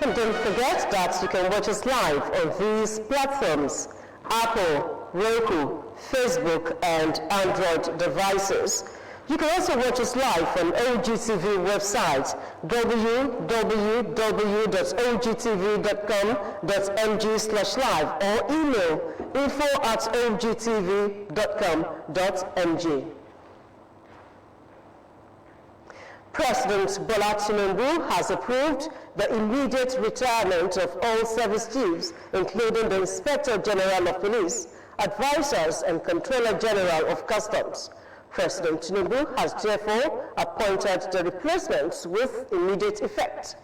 And don't forget that you can watch us live on these platforms: Apple, Roku, Facebook, and Android devices. You can also watch us live on OGTV website, www.ogtv.com.mg/live, or email info@ogtv.com.mg. President Bola Tinubu has approved the immediate retirement of all service chiefs, including the Inspector General of Police, advisors, and Controller General of Customs. President Tinubu has therefore appointed the replacements with immediate effect.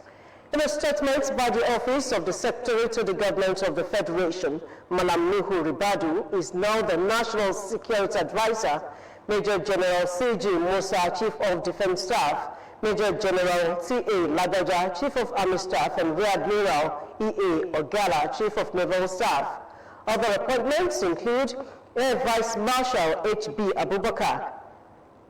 In a statement by the Office of the Secretary to the Government of the Federation, Malam Nuhu Ribadu is now the National Security Advisor. Major General C.G. Musa, Chief of Defense Staff, Major General T.A. Lagaja, Chief of Army Staff, and Rear Admiral E.A. Ogala, Chief of Naval Staff. Other appointments include Air Vice Marshal H.B. Abubakar,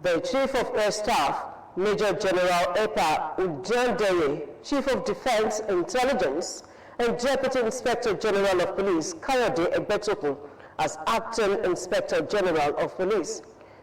the Chief of Air Staff, Major General Epa Ujandeye, Chief of Defense Intelligence, and Deputy Inspector General of Police Kayode Abeokuta as Acting Inspector General of Police.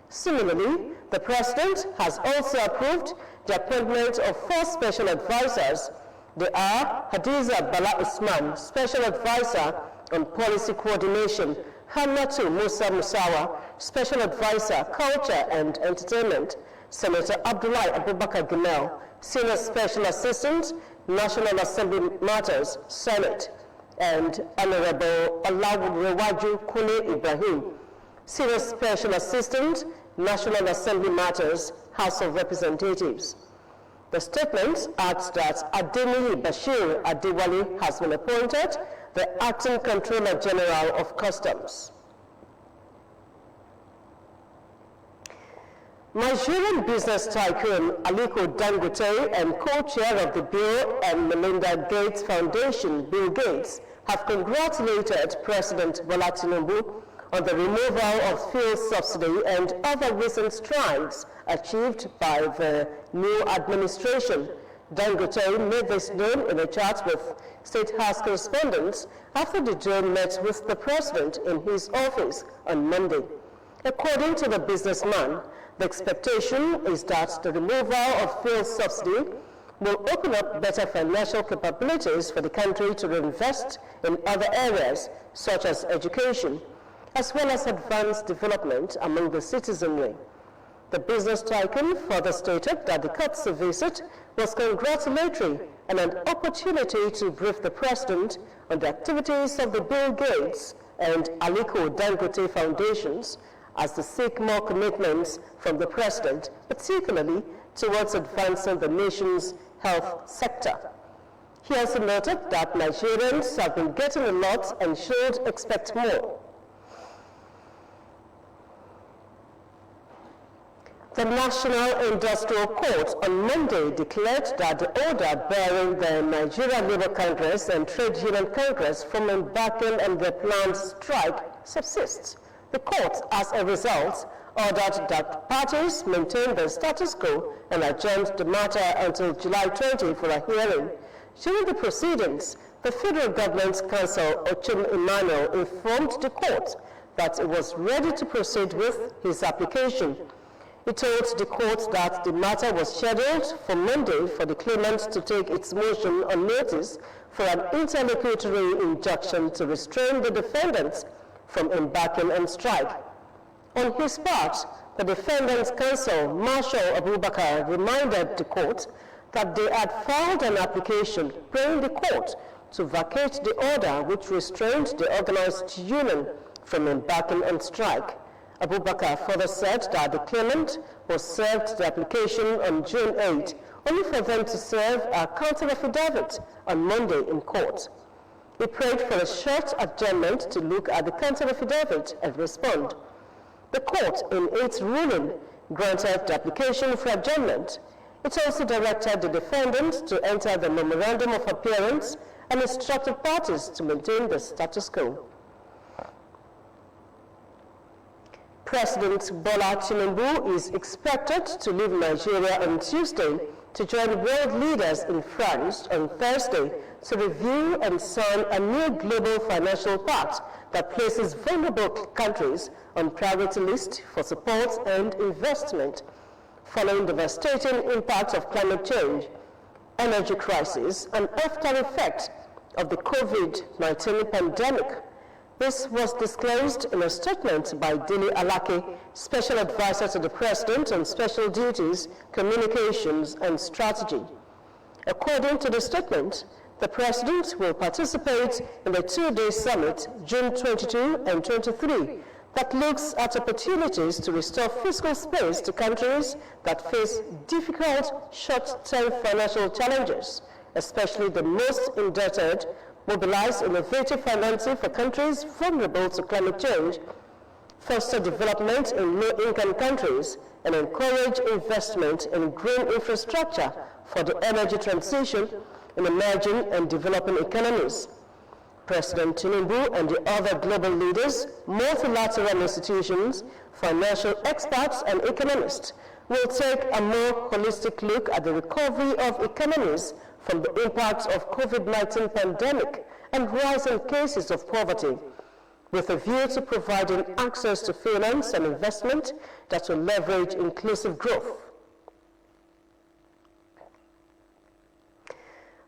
Similarly, the President has also approved the appointment of 4 special advisors. They are Hadiza Bala Usman, Special Advisor on Policy Coordination; Hamatu Musa Musawa, Special Advisor, Culture and Entertainment; Senator Abdullahi Abubakar Gimel, Senior Special Assistant, National Assembly Matters, Senate; and Honorable Olawurewaju Kule Ibrahim, Senior Special Assistant, National Assembly Matters, House of Representatives. The statement adds that Adeniyi Bashir Adewale has been appointed the Acting Controller General of Customs. Nigerian business tycoon Aliko Dangote and co-chair of the Bill and Melinda Gates Foundation, Bill Gates, have congratulated President Bola Tinubu on the removal of fuel subsidy and other recent strides achieved by the new administration. Dangote made this known in a chat with State House correspondents after the duo met with the president in his office on Monday. According to the businessman, the expectation is that the removal of fuel subsidy will open up better financial capabilities for the country to reinvest in other areas, such as education, as well as advanced development among the citizenry. The business tycoon further stated that the Kutsu visit was congratulatory and an opportunity to brief the president on the activities of the Bill Gates and Aliko Dangote foundations as they seek more commitments from the president, particularly towards advancing the nation's health sector. He also noted that Nigerians have been getting a lot and should expect more. The National Industrial Court on Monday declared that the order barring the Nigeria Labour Congress and Trade Union Congress from embarking on their planned strike subsists. The court, as a result, ordered that parties maintain the status quo and adjourned the matter until July 20 for a hearing. During the proceedings, the federal government's counsel, Ochum Emmanuel, informed the court that it was ready to proceed with his application. He told the court that the matter was scheduled for Monday for the claimant to take its motion on notice for an interlocutory injunction to restrain the defendants from embarking on strike. On his part, the defendant's counsel, Marshal Abubakar, reminded the court that they had filed an application praying the court to vacate the order which restrained the organized union from embarking on strike. Abubakar further said that the claimant was served the application on June 8, only for them to serve a counter affidavit on Monday in court. He prayed for a short adjournment to look at the counter affidavit and respond. The court, in its ruling, granted the application for adjournment. It also directed the defendant to enter the memorandum of appearance and instructed parties to maintain the status quo. President Bola Tinubu is expected to leave Nigeria on Tuesday to join world leaders in France on Thursday to review and sign a new global financial pact that places vulnerable countries on priority list for support and investment following the devastating impact of climate change, energy crisis, and after effects of the COVID-19 pandemic. This was disclosed in a statement by Dele Alake, Special Advisor to the President on Special Duties, Communications and Strategy. According to the statement, the President will participate in the two-day summit, June 22 and 23, that looks at opportunities to restore fiscal space to countries that face difficult short-term financial challenges, especially the most indebted, mobilize innovative financing for countries vulnerable to climate change, foster development in low-income countries, and encourage investment in green infrastructure for the energy transition in emerging and developing economies. President Tinubu and the other global leaders, multilateral institutions, financial experts, and economists will take a more holistic look at the recovery of economies from the impacts of COVID-19 pandemic and rising cases of poverty, with a view to providing access to finance and investment that will leverage inclusive growth.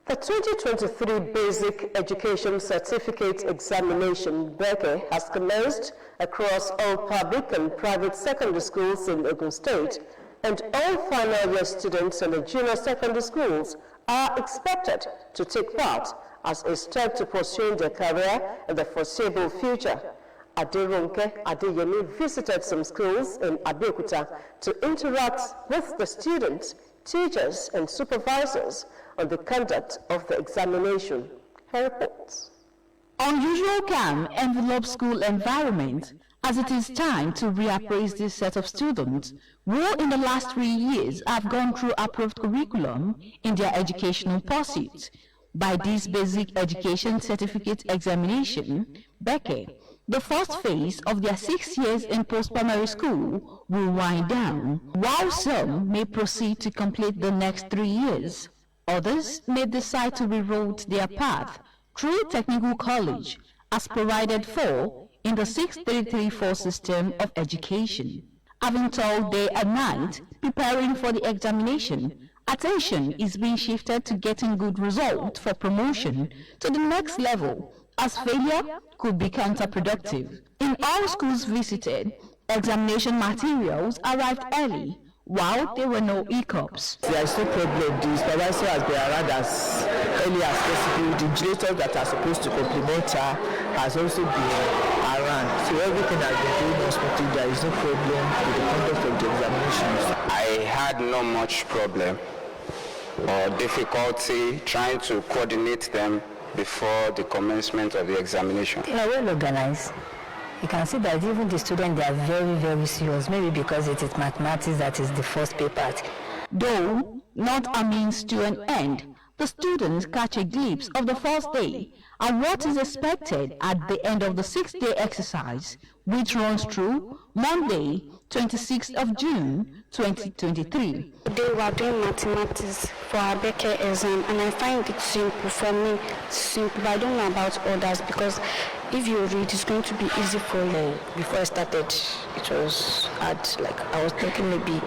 The 2023 Basic Education Certificate Examination (BECE) has commenced across all public and private secondary schools in Ogun State, and all final year students in the junior secondary schools are expected to take part as a step to pursuing their career in the foreseeable future. Adeyemi visited some schools in Abeokuta to interact with the students, teachers, and supervisors on the conduct of the examination. Her reports. Unusual calm envelops school environment as it is time to reappraise this set of students who in the last 3 years have gone through approved curriculum in their educational pursuits. By this Basic Education Certificate Examination, BECE, the first phase of their 6 years in post-primary school will wind down, while some may proceed to complete the next 3 years. Others may decide to reroute their path through technical college as provided for in the 6334 system of education. Having toiled day and night preparing for the examination, attention is being shifted to getting good results for promotion to the next level, as failure could be counterproductive. In all schools visited, examination materials arrived early, while there were no hiccups. There is no problem. The supervisor has been around as early as possible. The invigilators that are supposed to complement her has also been around. So everything has been going on smoothly. There is no problem with the conduct of the examinations. I had no much problem or difficulty trying to coordinate them before the commencement of the examination. They are well organized. You can see that even the students, they are very, very serious, maybe because it is mathematics that is the first paper. Though not a means to an end, the students catch a glimpse of the first day and what is expected at the end of the 6-day exercise, which runs through Monday, 26th of June, 2023. Today we are doing mathematics for our BECE exam, and I find it simple for me. Simple, but I don't know about others because if you read, it's going to be easy for you. Before I started, it was hard. Like I was thinking maybe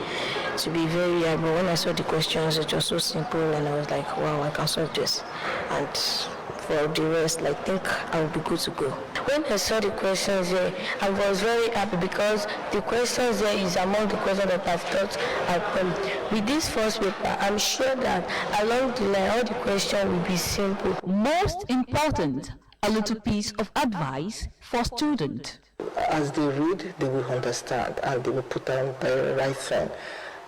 to be very hard, but when I saw the questions, it was so simple, and I was like, wow, I can solve this. And for the rest, I think I will be good to go. When I saw the questions here, I was very happy because the questions here is among the questions that I've thought I've come. With this first paper, I'm sure that along the line, all the questions will be simple. Most important, a little piece of advice for students. As they read, they will understand and they will put on the right thing.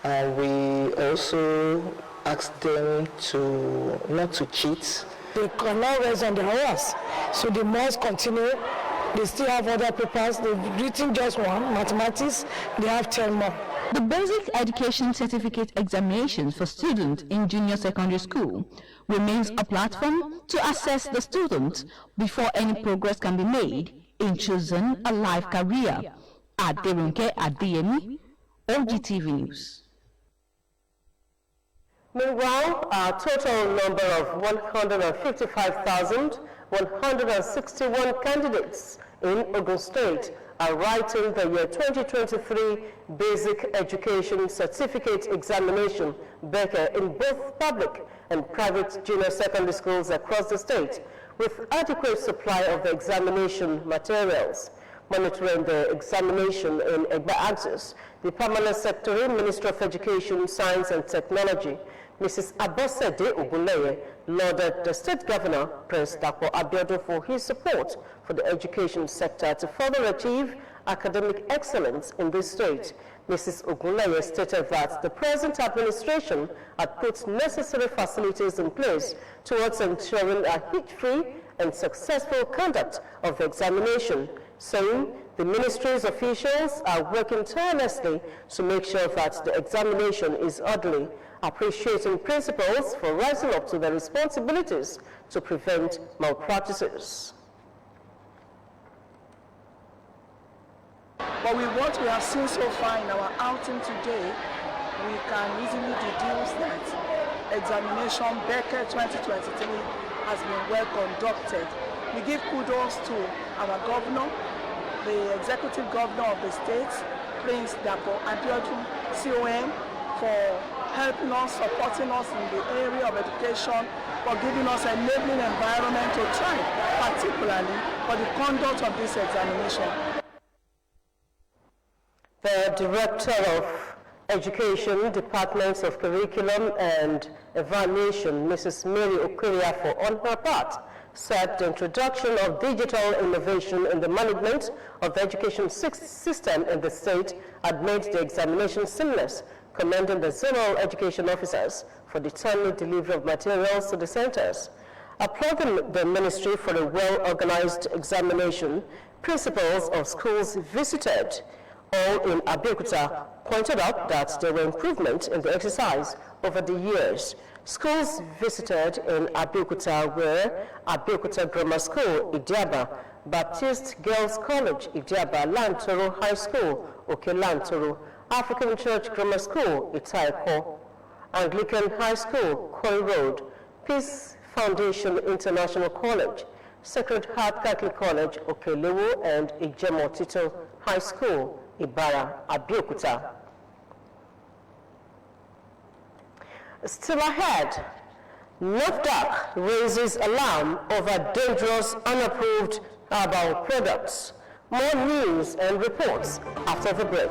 And we also ask them to not to cheat. They cannot rest on their horse, so they must continue. They still have other papers. They've written just one, mathematics, they have 10 more. The Basic Education Certificate Examinations for students in junior secondary school remains a platform to assess the student before any progress can be made in choosing a life career. Adeyemi, OGTV News. Meanwhile, a total number of 155,161 candidates in Ogun State are writing the year 2023 Basic Education Certificate Examination (BECE) in both public and private junior secondary schools across the state, with adequate supply of the examination materials. Monitoring the examination in Egba Axis, the Permanent Secretary, Minister of Education, Science and Technology, Mrs. Abosede Ogunleye, lauded the State Governor, Prince Dr. Abeokuta, for his support for the education sector to further achieve academic excellence in this state. Mrs. Ogunleye stated that the present administration had put necessary facilities in place towards ensuring a hitch-free and successful conduct of the examination, saying the ministry's officials are working tirelessly to make sure that the examination is orderly, appreciating principals for rising up to their responsibilities to prevent malpractices. But with what we have seen so far in our outing today, we can easily deduce that examination BECE 2023 has been well conducted. We give kudos to our governor, the executive governor of the state, Prince Dr. Abeokuta, CON, for helping us, supporting us in the area of education, for giving us an enabling environment to thrive, particularly for the conduct of this examination. The Director of Education, Departments of Curriculum and Evaluation, Mrs. Mary Okuriafo, on her part, said the introduction of digital innovation in the management of the education system in the state had made the examination seamless, commending the zonal education officers for the timely delivery of materials to the centers. Applauding the ministry for a well-organized examination, principals of schools visited all in Abeokuta pointed out that there were improvements in the exercise over the years. Schools visited in Abeokuta were Abeokuta Grammar School, Idiaba, Baptist Girls College, Idiaba, Lantoro High School, Oke Lantoro, African Church Grammar School, Itaiko, Anglican High School, Koi Road, Peace Foundation International College, Sacred Heart Catholic College, Okelewo, and Ijemo Tito High School, Ibara, Abeokuta. Still ahead, NAFDAC raises alarm over dangerous, unapproved herbal products. More news and reports after the break.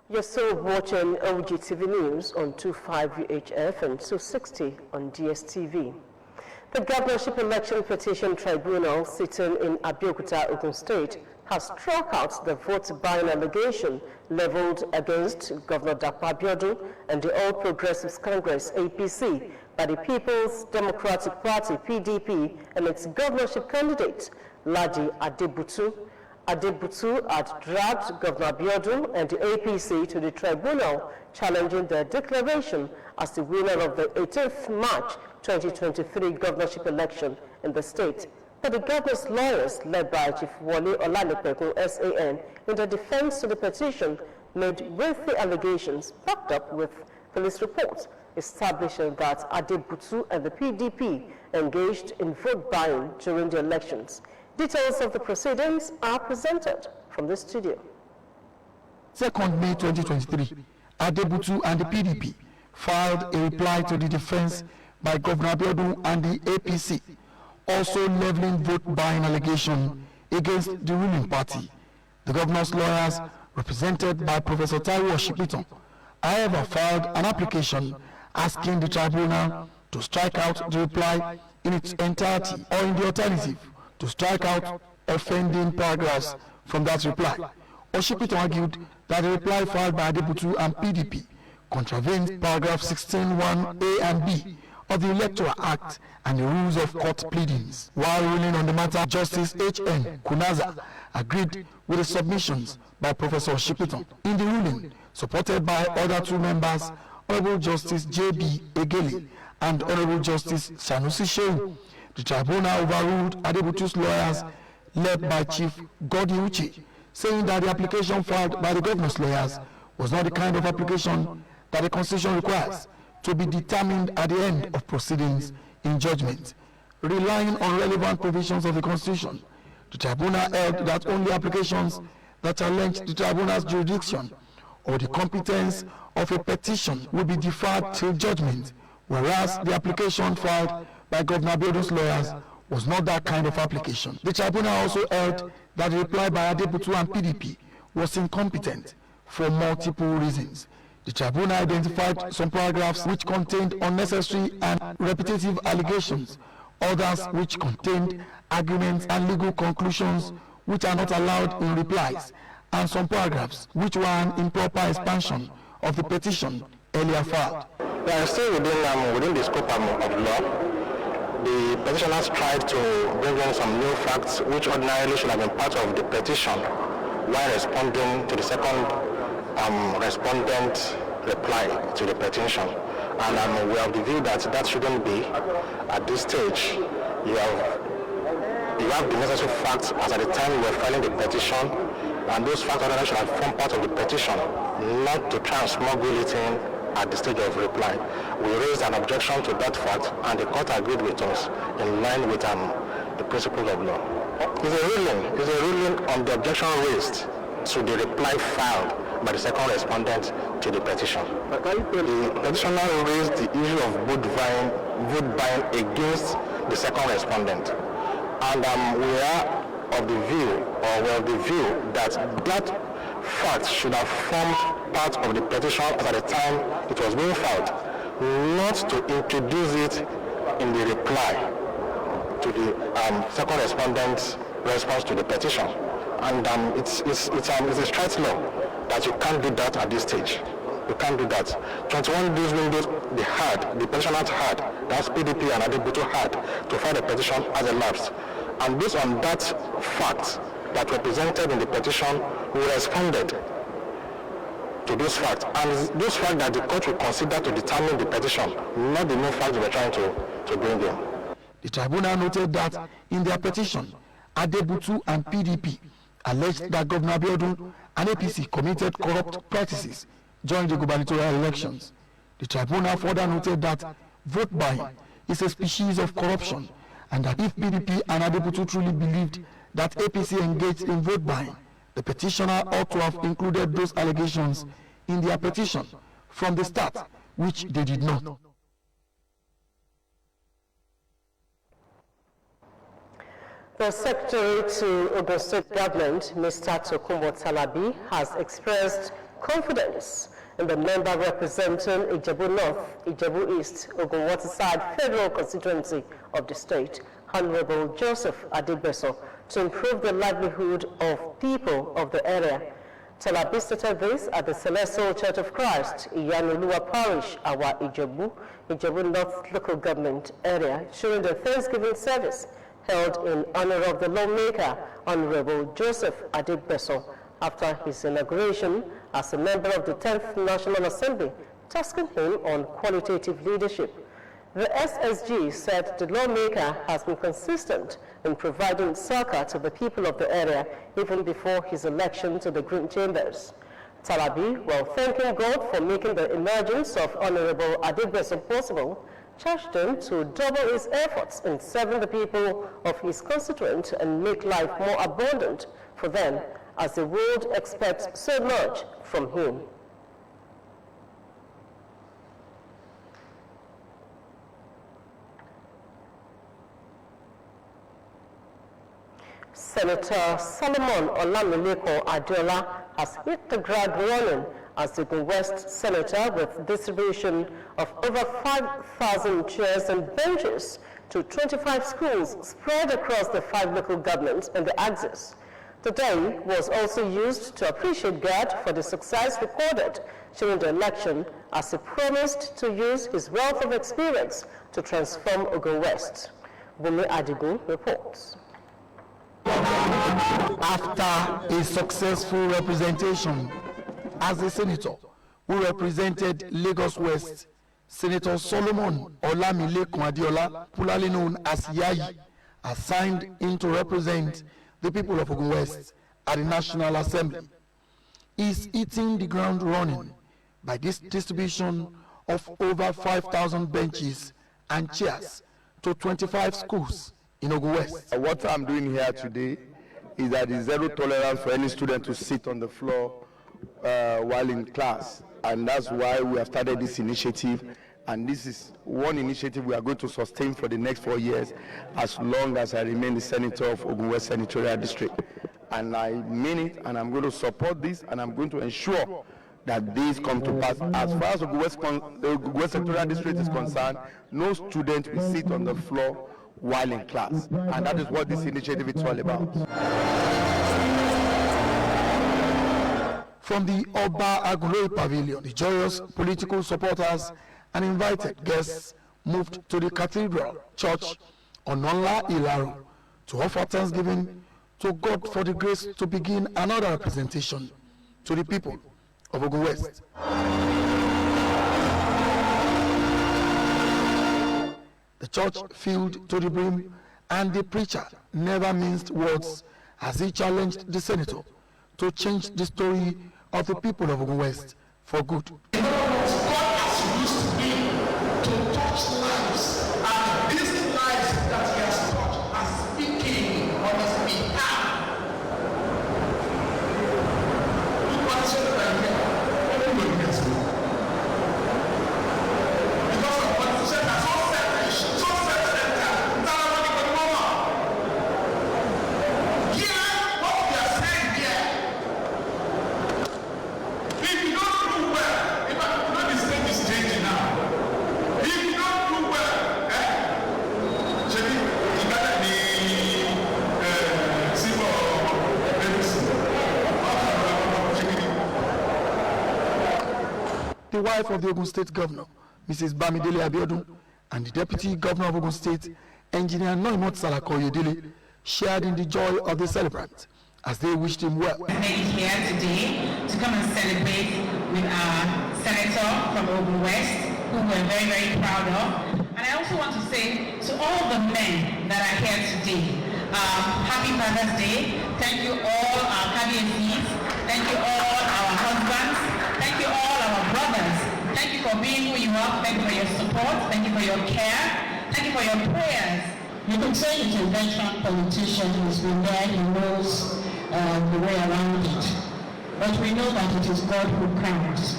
You're still watching OGTV News on 25 UHF and 260 on DSTV. The Governorship Election Petition Tribunal sitting in Abeokuta, Ogun State, has struck out the vote-buying allegation leveled against Governor Dr. Abeokuta and the All Progressives Congress, APC, by the People's Democratic Party, PDP, and its governorship candidate, Ladi Adebutu. Adebutu had dragged Governor Abeokuta and the APC to the tribunal, challenging their declaration as the winner of the 18th March 2023 governorship election in the state. But the governor's lawyers, led by Chief Wole Olanipekun, SAN, in their defense to the petition, made weighty allegations backed up with police reports, establishing that Adebutu and the PDP engaged in vote buying during the elections. Details of the proceedings are presented from the studio. 2nd May 2023, Adebutu and the PDP filed a reply to the defense by Governor Abeokuta and the APC, also leveling vote-buying allegation against the ruling party. The governor's lawyers, represented by Professor Taiwo Oshipiton, however filed an application asking the tribunal to strike out the reply in its entirety, or in the alternative, to strike out offending paragraphs from that reply. Oshipiton argued that the reply filed by Adebutu and PDP contravenes paragraph 16(1)(a) and (b) of the Electoral Act and the rules of court pleadings. While ruling on the matter, Justice H.N. Kunaza agreed with the submissions by Professor Oshipiton. In the ruling, supported by other two members Honorable Justice J.B. Egeli, and Honorable Justice Sanusi Shehu. The tribunal overruled Adebutu's lawyers, led by Chief Godi Uche, saying that the application filed by the governor's lawyers was not the kind of application that the Constitution requires, to be determined at the end of proceedings in judgment. Relying on relevant provisions of the Constitution, the tribunal held that only applications that challenge the tribunal's jurisdiction or the competence of a petition will be deferred till judgment, whereas the application filed by Governor Abeokuta's lawyers was not that kind of application. The tribunal also held that the reply by Adebutu and PDP was incompetent for multiple reasons. The tribunal identified some paragraphs which contained unnecessary and repetitive allegations, others which contained arguments and legal conclusions which are not allowed in replies, and some paragraphs which were an improper expansion of the petition earlier filed. We are still within the scope of law. The petitioners tried to bring in some new facts which ordinarily should have been part of the petition while responding to the second respondent reply to the petition. And we have the view that that shouldn't be at this stage. You have the necessary facts as at the time you were filing the petition, and those facts ordinarily should have formed part of the petition, not to try and smuggle it in at the stage of reply. We raised an objection to that fact, and the court agreed with us in line with the principles of law. It's a ruling on the objection raised to the reply filed by the second respondent to the petition. The petitioner raised the issue of vote buying against the second respondent, and we are of the view that that fact should have formed part of the petition at the time it was being filed, not to introduce it in the reply to the second respondent's response to the petition. And it's a strict law that you can't do that at this stage. You can't do that. 21 days windows the petitioners had, that's PDP and Adebutu had, to file the petition as elapsed. And based on that fact that were presented in the petition, we responded to those facts. And those facts that the court will consider to determine the petition, not the new facts we're trying to bring in. The tribunal noted that in their petition, Adebutu and PDP alleged that Governor Abeokuta and APC committed corrupt practices during the gubernatorial elections. The tribunal further noted that vote buying is a species of corruption, and that if PDP and Adebutu truly believed that APC engaged in vote buying, the petitioner ought to have included those allegations in their petition from the start, which they did not. The Secretary to Ogun State Government, Mr. Tokunbo Talabi, has expressed confidence in the member representing Ijebu North, Ijebu East, Ogun Waterside Federal Constituency of the state, Honorable Joseph Adigbeso, to improve the livelihood of people of the area. Talabi stated this at the Celestial Church of Christ, Iyanoluwa Parish, Awa Ijebu North Local Government area, during the Thanksgiving service held in honor of the lawmaker, Honorable Joseph Adigbeso, after his inauguration as a member of the 10th National Assembly, tasking him on qualitative leadership. The SSG said the lawmaker has been consistent in providing succor to the people of the area even before his election to the Green Chambers. Talabi, while thanking God for making the emergence of Honorable Adigbeso possible, charged him to double his efforts in serving the people of his constituent and make life more abundant for them, as the world expects so much from him. Senator Solomon Olamileko Adeola has hit the ground running as the West Senator with distribution of over 5,000 chairs and benches to 25 schools spread across the 5 local governments in the Axis. The day was also used to appreciate God for the success recorded during the election, as he promised to use his wealth of experience to transform Ogun West. Bumi Adigun reports. After a successful representation as a senator who represented Lagos West, Senator Solomon Olamilekan Adeola, popularly known as Yayi, assigned in to represent the people of Ogun West at the National Assembly, is hitting the ground running by this distribution of over 5,000 benches and chairs to 25 schools in Ogun West. What I'm doing here today is that it's zero tolerance for any student to sit on the floor while in class, and that's why we have started this initiative. And this is one initiative we are going to sustain for the next 4 years, as long as I remain the senator of Ogun West Senatorial District. And I mean it, and I'm going to support this, and I'm going to ensure that these come to pass. As far as Ogun West Senatorial District is concerned, no student will sit on the floor while in class. And that is what this initiative is all about. From the Oba Agunloye Pavilion, the joyous political supporters and invited guests moved to the Cathedral Church on Onla Ilaro to offer thanksgiving to God for the grace to begin another representation to the people of Ogun West. The church filled to the brim, and the preacher never minced words as he challenged the senator to change the story of the people of Ogun West for good. To touch lives, and these lives that he has touched are speaking on his behalf. Look what he said right here. Everybody gets me. Because of what he said, that's so selfish, so self-centered, that nobody can move on. Hear what we are saying here. If you don't do well, if I know the state is changing now. If you don't do well, the wife of the Ogun State Governor, Mrs. Bamidele Abiodun, and the Deputy Governor of Ogun State, Engineer Noimot Salako-Oyedele, shared in the joy of the celebrant as they wished him well. We made it here today to come and celebrate with our senator from Ogun West, who we're very, very proud of. And I also want to say to all the men that are here today, happy Father's Day. Thank you all our KBACs. Thank you all our husbands. Thank you all our brothers. Thank you for being who you are. Thank you for your support. Thank you for your care. Thank you for your prayers. You could say he's a veteran politician who's been there, he knows the way around it. But we know that it is God who counts.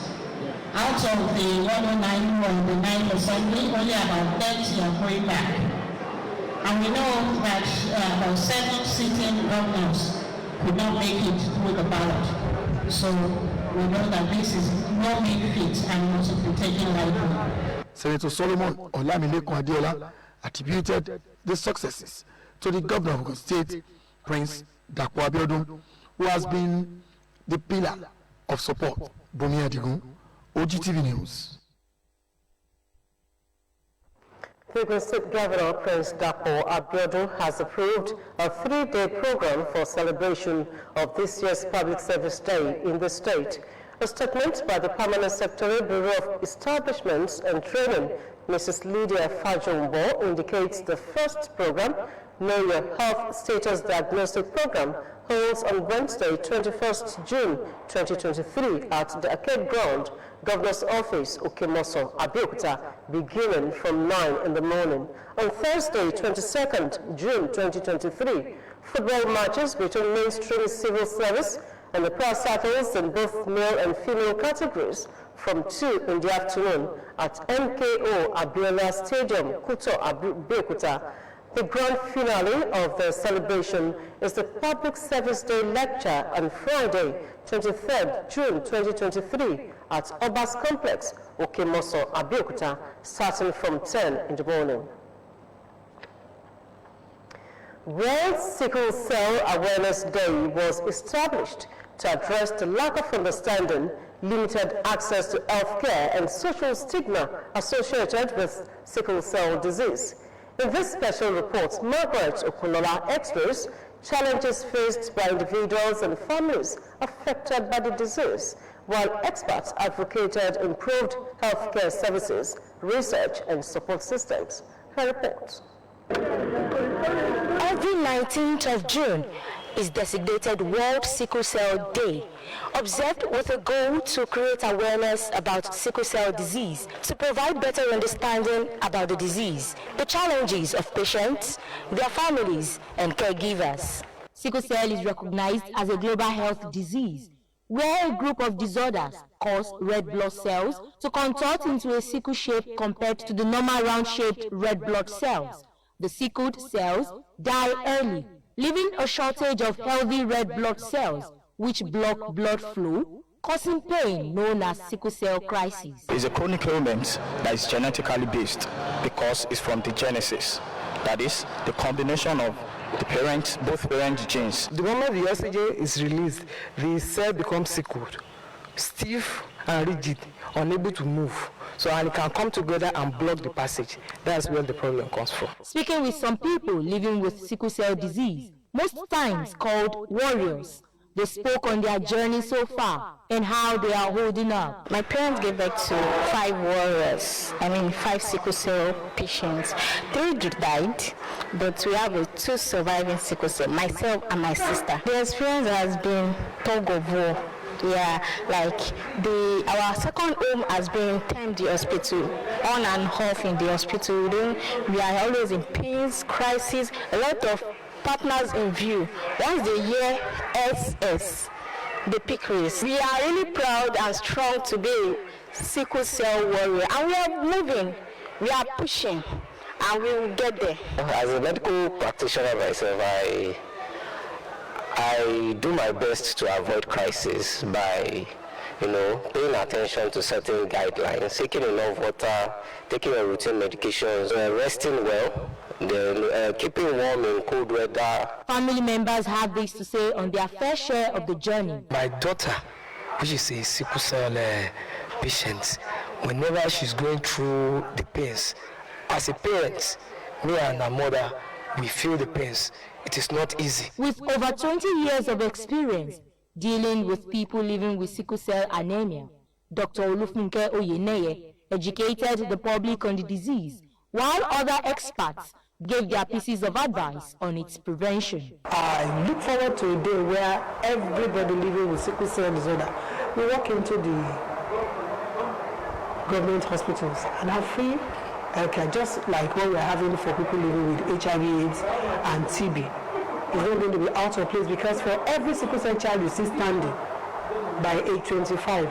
Out of the 109 who were in the 9th Assembly, only about 30 are going back. And we know that about 7 sitting governors could not make it through the ballot. So we know that this is no mean feat and must be taken lightly. Senator Solomon Olamilekan Adeola attributed the successes to the governor of Ogun State, Prince Dapo Abiodun, who has been the pillar of support. Bumi Adigun, OGTV News. The Ogun State Governor, Prince Dapo Abiodun, has approved a 3-day program for celebration of this year's Public Service Day in the state. A statement by the Permanent Secretary, Bureau of Establishments and Training, Mrs. Lydia Fajombo, indicates the first program, Know Your Health Status Diagnostic Program, holds on Wednesday, 21st June 2023 at the Arcade Ground, Governor's Office, Okemoso, Abeokuta, beginning from 9 in the morning. On Thursday, 22nd June 2023, football matches between mainstream civil service and the prize cycles in both male and female categories from 2 in the afternoon at MKO Abiola Stadium, Kuto, Abeokuta. The grand finale of the celebration is the Public Service Day lecture on Friday, 23rd June 2023 at Obas Complex, Okemoso, Abeokuta, starting from 10 in the morning. World Sickle Cell Awareness Day was established to address the lack of understanding, limited access to health care, and social stigma associated with sickle cell disease. In this special report, Margaret Okunola explores challenges faced by individuals and families affected by the disease. while experts advocated improved healthcare services, research, and support systems. Her report. Every 19th of June is designated World Sickle Cell Day, observed with a goal to create awareness about sickle cell disease, to provide better understanding about the disease, the challenges of patients, their families, and caregivers. Sickle cell is recognized as a global health disease, where a group of disorders cause red blood cells to contort into a sickle shape compared to the normal round-shaped red blood cells. The sickled cells die early, leaving a shortage of healthy red blood cells, which block blood flow, causing pain known as sickle cell crisis. It's a chronic ailment that is genetically based because it's from the genesis. That is, the combination of the parents, both parent genes. The moment the oxygen is released, the cell becomes sickled, stiff and rigid, unable to move. So and it can come together and block the passage. That's where the problem comes from. Speaking with some people living with sickle cell disease, most times called warriors, they spoke on their journey so far and how they are holding up. My parents gave birth to 5 sickle cell patients. 3 died, but we have 2 surviving sickle cell, myself and my sister. The experience has been tug of war. Yeah, like our second home has been termed the hospital, on and off in the hospital. We are always in pains, crisis, a lot of partners in view. Once they hear SS, the pick race. We are really proud and strong to be sickle cell warrior, and we are moving, we are pushing, and we will get there. As a medical practitioner myself, I do my best to avoid crisis by, paying attention to certain guidelines, taking enough water, taking your routine medications, resting well, then keeping warm in cold weather. Family members have this to say on their fair share of the journey. My daughter, which is a sickle cell patient, whenever she's going through the pains, as a parent, me and her mother, we feel the pains. It is not easy. With over 20 years of experience dealing with people living with sickle cell anemia, Dr. Olufunke Oyeneye educated the public on the disease, while other experts gave their pieces of advice on its prevention. I look forward to a day where everybody living with sickle cell disorder will walk into the government hospitals and have free healthcare, just like what we're having for people living with HIV/AIDS and TB. It's not going to be out of place, because for every sickle cell child you see standing by age 25,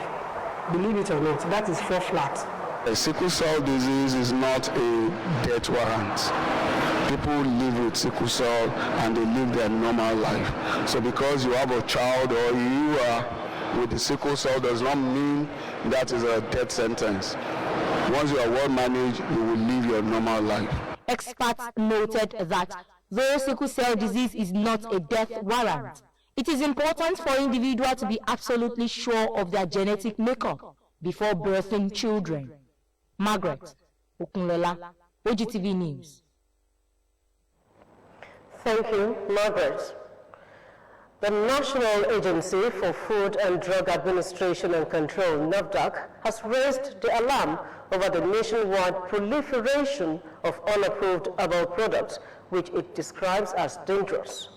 believe it or not, that is 4 flat. A sickle cell disease is not a death warrant. People live with sickle cell and they live their normal life. So because you have a child or you are with the sickle cell does not mean that is a death sentence. Once you are well managed, you will live your normal life. Experts noted that though sickle cell disease is not a death warrant, it is important for individuals to be absolutely sure of their genetic makeup before birthing children. Margaret Okunlola, OGTV News. Thank you, Margaret. The National Agency for Food and Drug Administration and Control, NAFDAC, has raised the alarm over the nationwide proliferation of unapproved herbal products, which it describes as dangerous.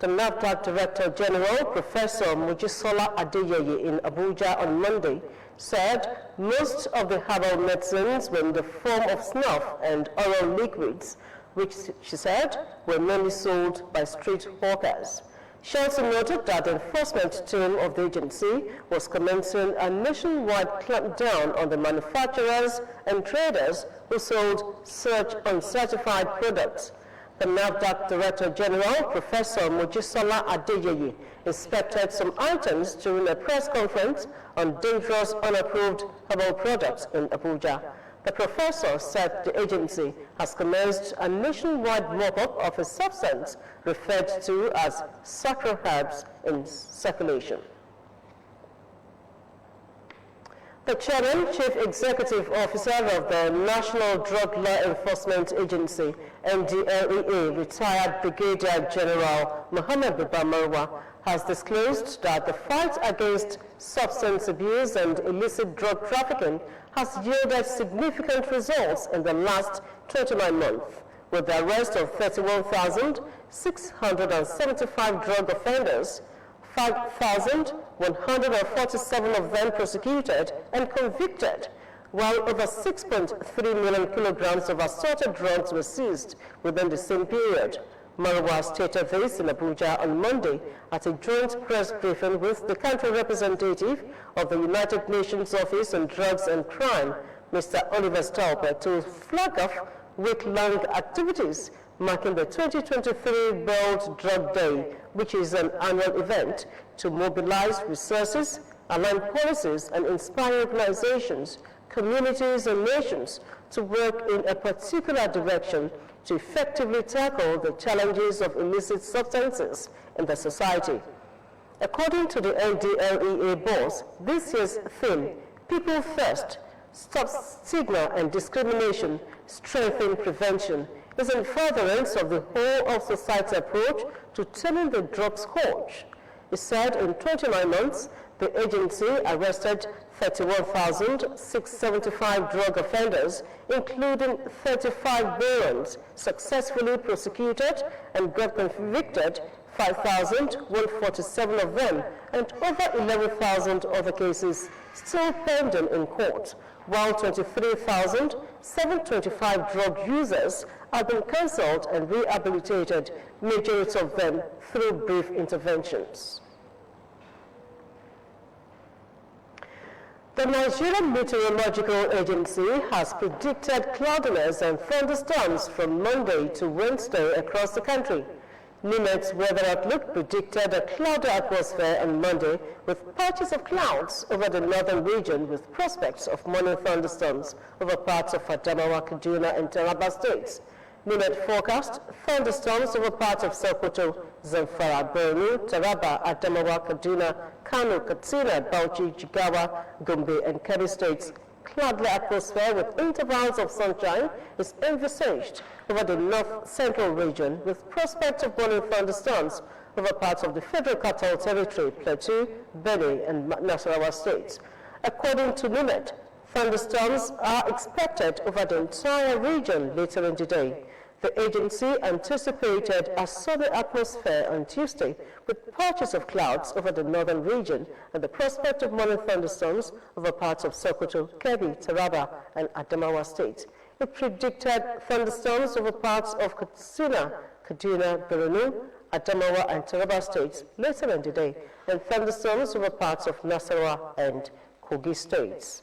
The NAFDAC Director General, Professor Mojisola Adeyeye, in Abuja on Monday, said most of the herbal medicines were in the form of snuff and oral liquids, which she said were mainly sold by street hawkers. She also noted that the enforcement team of the agency was commencing a nationwide clampdown on the manufacturers and traders who sold such uncertified products. The NAFDAC Director General, Professor Mojisola Adeyeye, inspected some items during a press conference on dangerous unapproved herbal products in Abuja. The professor said the agency has commenced a nationwide mock-up of a substance referred to as sacred herbs in circulation. The Chairman, Chief Executive Officer of the National Drug Law Enforcement Agency, NDLEA, retired Brigadier General Mohammed Buba Marwa, has disclosed that the fight against substance abuse and illicit drug trafficking has yielded significant results in the last 29 months, with the arrest of 31,675 drug offenders, 5,147 of them prosecuted and convicted, while over 6.3 million kilograms of assorted drugs were seized within the same period. Marwa stated this in Abuja on Monday at a joint press briefing with the country representative of the United Nations Office on Drugs and Crime, Mr. Oliver Stauper, to flag off week-long activities marking the 2023 World Drug Day, which is an annual event to mobilize resources, align policies, and inspire organizations, communities, and nations to work in a particular direction to effectively tackle the challenges of illicit substances in the society. According to the NDLEA boss, this year's theme, People First, Stop Stigma and Discrimination, Strengthen Prevention, is in furtherance of the whole of society approach to turning the drug scourge. He said in 29 months, the agency arrested 31,675 drug offenders, including 35 barons, successfully prosecuted and got convicted 5,147 of them, and over 11,000 other cases still pending in court, while 23,725 drug users have been cancelled and rehabilitated, majority of them through brief interventions. The Nigerian Meteorological Agency has predicted cloudiness and thunderstorms from Monday to Wednesday across the country. NIMET's weather outlook predicted a cloudy atmosphere on Monday with patches of clouds over the northern region with prospects of morning thunderstorms over parts of Adamawa, Kaduna, and Taraba states. NIMET forecast thunderstorms over parts of Sokoto, Zamfara, Borno, Taraba, Adamawa, Kaduna, Kano, Katsina, Bauchi, Jigawa, Gombe, and Kebbi states. Cloudy atmosphere with intervals of sunshine is envisaged over the north-central region with prospect of morning thunderstorms over parts of the Federal Capital Territory, Plateau, Benue, and Nasarawa states. According to NIMET, thunderstorms are expected over the entire region later in the day. The agency anticipated a sunny atmosphere on Tuesday with patches of clouds over the northern region and the prospect of morning thunderstorms over parts of Sokoto, Kebbi, Taraba, and Adamawa states. It predicted thunderstorms over parts of Katsina, Kaduna, Borno, Adamawa, and Taraba states later in the day, and thunderstorms over parts of Nasarawa and Kogi states.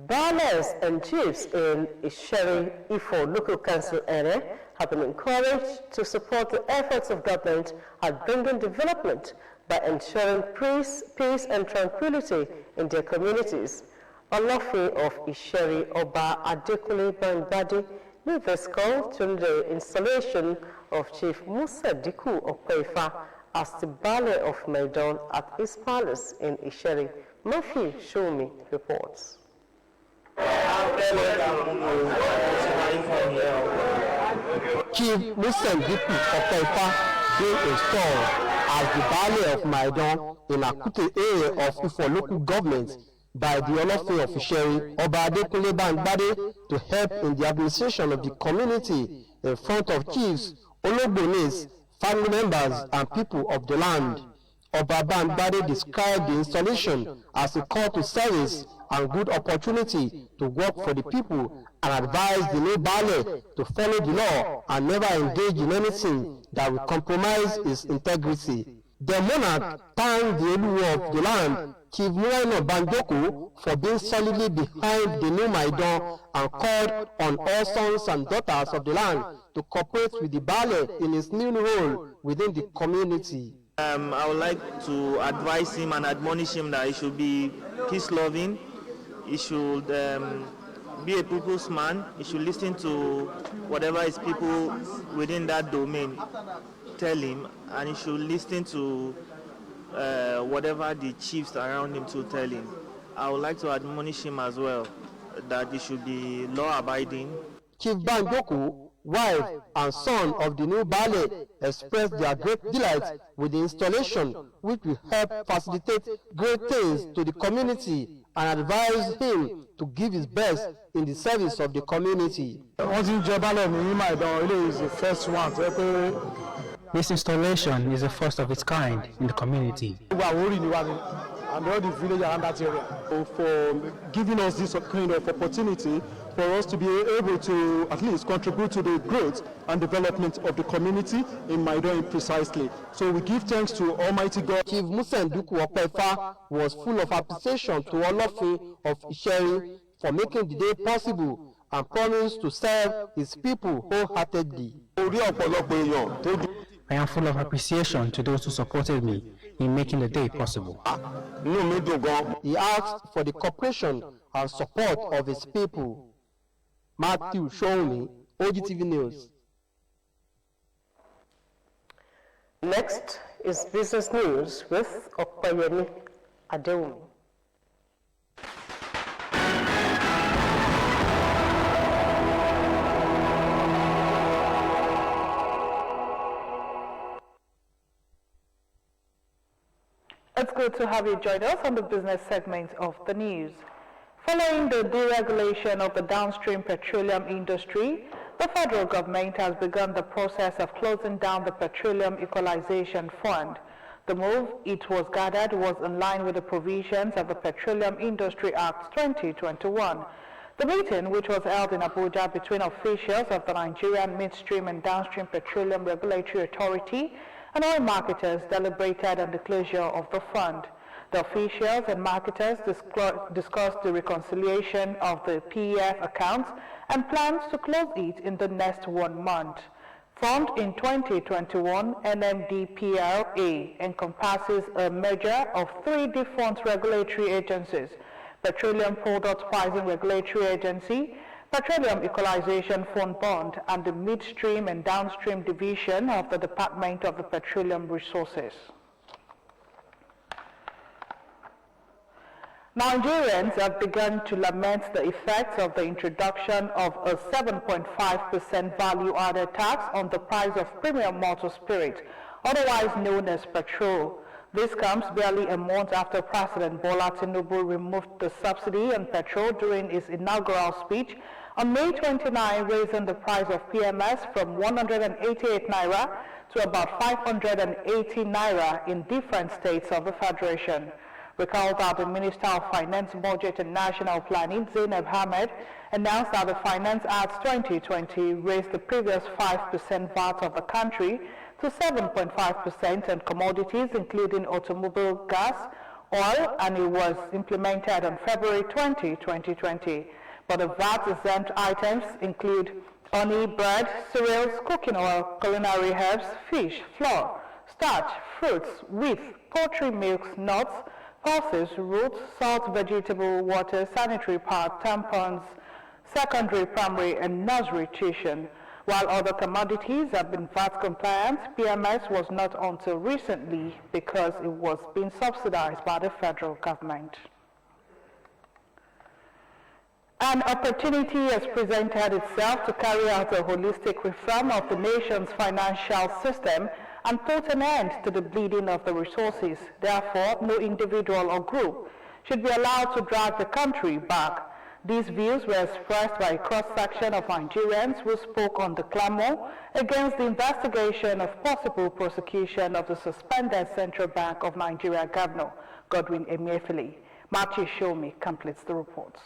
Ballers and chiefs in Isheri Ifo local council area have been encouraged to support the efforts of government at bringing development by ensuring peace and tranquility in their communities. Olafi of Isheri Oba Adekunle Bangbade made this call to the installation of Chief Musa Diku of Kwefa as the Baale of Maidan at his palace in Isheri. Matthew Shumi reports. Chief Musa Diku of Kwefa being installed as the Baale of Maidan in Akute area of Ifo local government by the Olafe of Isheri Oba Adekunle Bangbade to help in the administration of the community in front of chiefs, Ologbones, family members, and people of the land. Oba Bangbade described the installation as a call to service and good opportunity to work for the people and advised the new Baale to follow the law and never engage in anything that will compromise his integrity. The monarch thanked the Oluwo of the land, Chief Mueno Banjoko, for being solidly behind the new Maidan and called on all sons and daughters of the land to cooperate with the Baale in his new role within the community. I would like to advise him and admonish him that he should be peace-loving. He should be a people's man. He should listen to whatever his people within that domain tell him, and he should listen to whatever the chiefs around him to tell him. I would like to admonish him as well that he should be law-abiding. Chief Banjoko wife, and son of the new Baale expressed their great delight with the installation, which will help facilitate great things to the community, and advised him to give his best in the service of the community. This installation is the first of its kind in the community. And all the village around that area for giving us this kind of opportunity for us to be able to at least contribute to the growth and development of the community in Maidan precisely. So we give thanks to Almighty God. Chief Musenduku Opefa was full of appreciation to Olofin of Isheri for making the day possible and promised to serve his people wholeheartedly. I am full of appreciation to those who supported me in making the day possible. He asked for the cooperation and support of his people. Matthew Shomi, OGTV News. Next is business news with Opayemi Adeumi. It's good to have you join us on the business segment of the news. Following the deregulation of the downstream petroleum industry, the federal government has begun the process of closing down the Petroleum Equalization Fund. The move, it was gathered, was in line with the provisions of the Petroleum Industry Act 2021. The meeting, which was held in Abuja between officials of the Nigerian Midstream and Downstream Petroleum Regulatory Authority and oil marketers, deliberated on the closure of the fund. The officials and marketers discussed the reconciliation of the PEF accounts and plans to close it in the next 1 month. Formed in 2021, NMDPLA encompasses a merger of 3 defunct regulatory agencies: Petroleum Product Pricing Regulatory Agency, Petroleum Equalization Fund Bond, and the Midstream and Downstream Division of the Department of the Petroleum Resources. Nigerians have begun to lament the effects of the introduction of a 7.5% value-added tax on the price of premium motor spirit, otherwise known as petrol. This comes barely a month after President Bola Tinubu removed the subsidy on petrol during his inaugural speech on May 29, raising the price of PMS from 188 naira to about 580 naira in different states of the Federation. Recall that the Minister of Finance, Budget and National Planning, Zainab Ahmed, announced that the Finance Act 2020 raised the previous 5% VAT of the country to 7.5% on commodities including automobile gas, oil, and it was implemented on February 20, 2020. But the VAT-exempt items include honey, bread, cereals, cooking oil, culinary herbs, fish, flour, starch, fruits, wheat, poultry, milks, nuts, pulses, roots, salt, vegetable, water, sanitary pad, tampons, secondary, primary, and nursery tuition. While other commodities have been VAT compliant, PMS was not until recently because it was being subsidized by the federal government. An opportunity has presented itself to carry out a holistic reform of the nation's financial system and put an end to the bleeding of the resources. Therefore, no individual or group should be allowed to drag the country back. These views were expressed by a cross-section of Nigerians who spoke on the clamor against the investigation of possible prosecution of the suspended Central Bank of Nigeria Governor Godwin Emefiele. Matthew Shomi completes the report.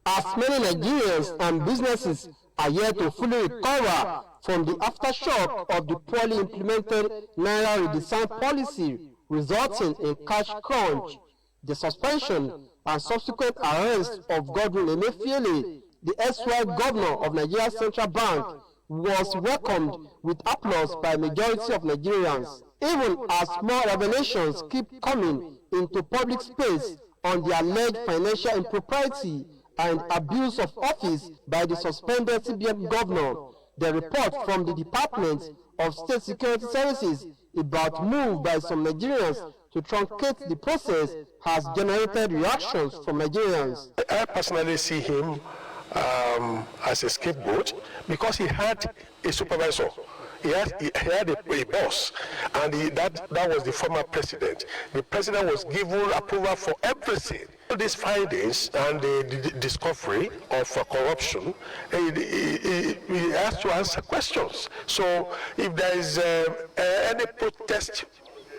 As many Nigerians and businesses are yet to fully recover from the aftershock of the poorly implemented Naira redesign policy resulting in cash crunch, the suspension and subsequent arrest of Godwin Emefiele, the erstwhile governor of Nigeria Central Bank, was welcomed with applause by a majority of Nigerians, even as more revelations keep coming into public space on the alleged financial impropriety and abuse of office by the suspended CBN governor. The report from the Department of State Security Services about move by some Nigerians to truncate the process has generated reactions from Nigerians. I personally see him as a scapegoat because he had a supervisor. He had a boss, and that was the former president. The president was given approval for everything. All these findings and the discovery of corruption, he has to answer questions. So if there is any protest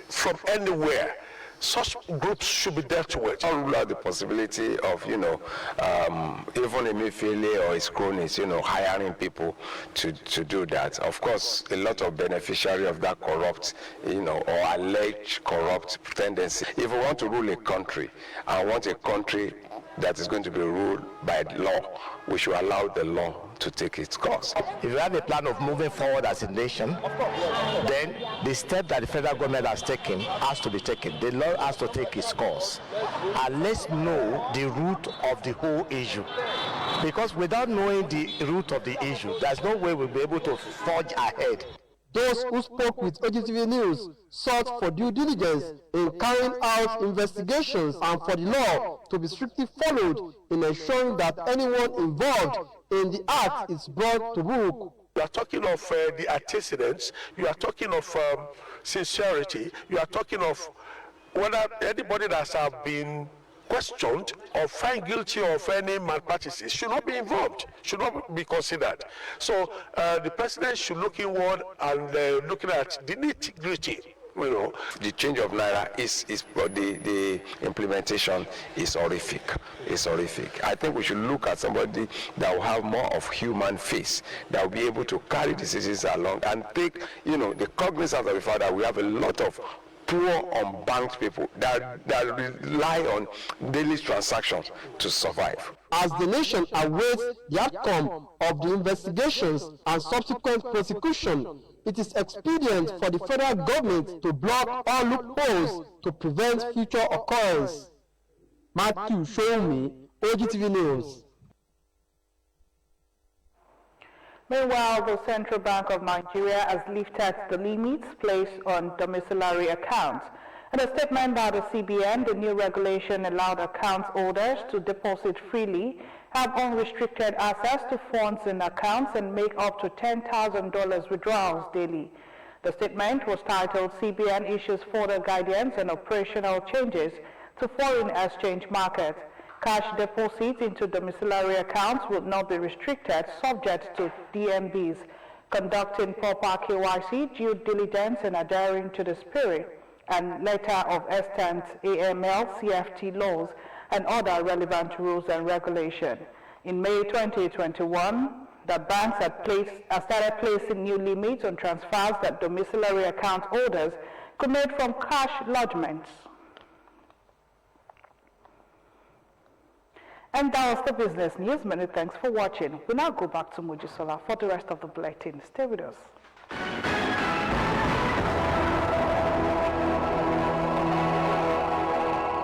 from anywhere, such groups should be dealt with. I'll rule out the possibility of, even Emefiele or his cronies, hiring people to do that. Of course, a lot of beneficiary of that corrupt, or alleged corrupt tendency. If we want to rule a country, and want a country that is going to be ruled by law, we should allow the law to take its course. If you have a plan of moving forward as a nation, then the step that the federal government has taken has to be taken. The law has to take its course. And let's know the root of the whole issue. Because without knowing the root of the issue, there's no way we'll be able to forge ahead. Those who spoke with OGTV News sought for due diligence in carrying out investigations and for the law to be strictly followed in ensuring that anyone involved in the act is brought to book. You are talking of the antecedents, you are talking of sincerity, you are talking of whether anybody that has been questioned or found guilty of any malpractices should not be involved, should not be considered. So the president should look inward and looking at the nitty-gritty. The change of Naira the implementation is horrific. It's horrific. I think we should look at somebody that will have more of human face, that will be able to carry the citizens along and take, the cognizance of the fact that we have a lot of poor, unbanked people that rely on daily transactions to survive. As the nation awaits the outcome of the investigations and subsequent prosecution, it is expedient for the federal government to block all loopholes to prevent future occurrence. Matthew Shoumi, OGTV News. Meanwhile, the Central Bank of Nigeria has lifted the limits placed on domiciliary accounts. In a statement by the CBN, the new regulation allowed account holders to deposit freely, have unrestricted access to funds in accounts, and make up to $10,000 withdrawals daily. The statement was titled CBN Issues Further Guidance and Operational Changes to Foreign Exchange Market. Cash deposits into domiciliary accounts would not be restricted, subject to DMBs conducting proper KYC, due diligence, and adhering to the spirit and letter of extant AML, CFT laws, and other relevant rules and regulations. In May 2021, the banks had started placing new limits on transfers that domiciliary account holders could make from cash lodgements. And that was the business news. Many thanks for watching. We now go back to Mojisola for the rest of the bulletin. Stay with us.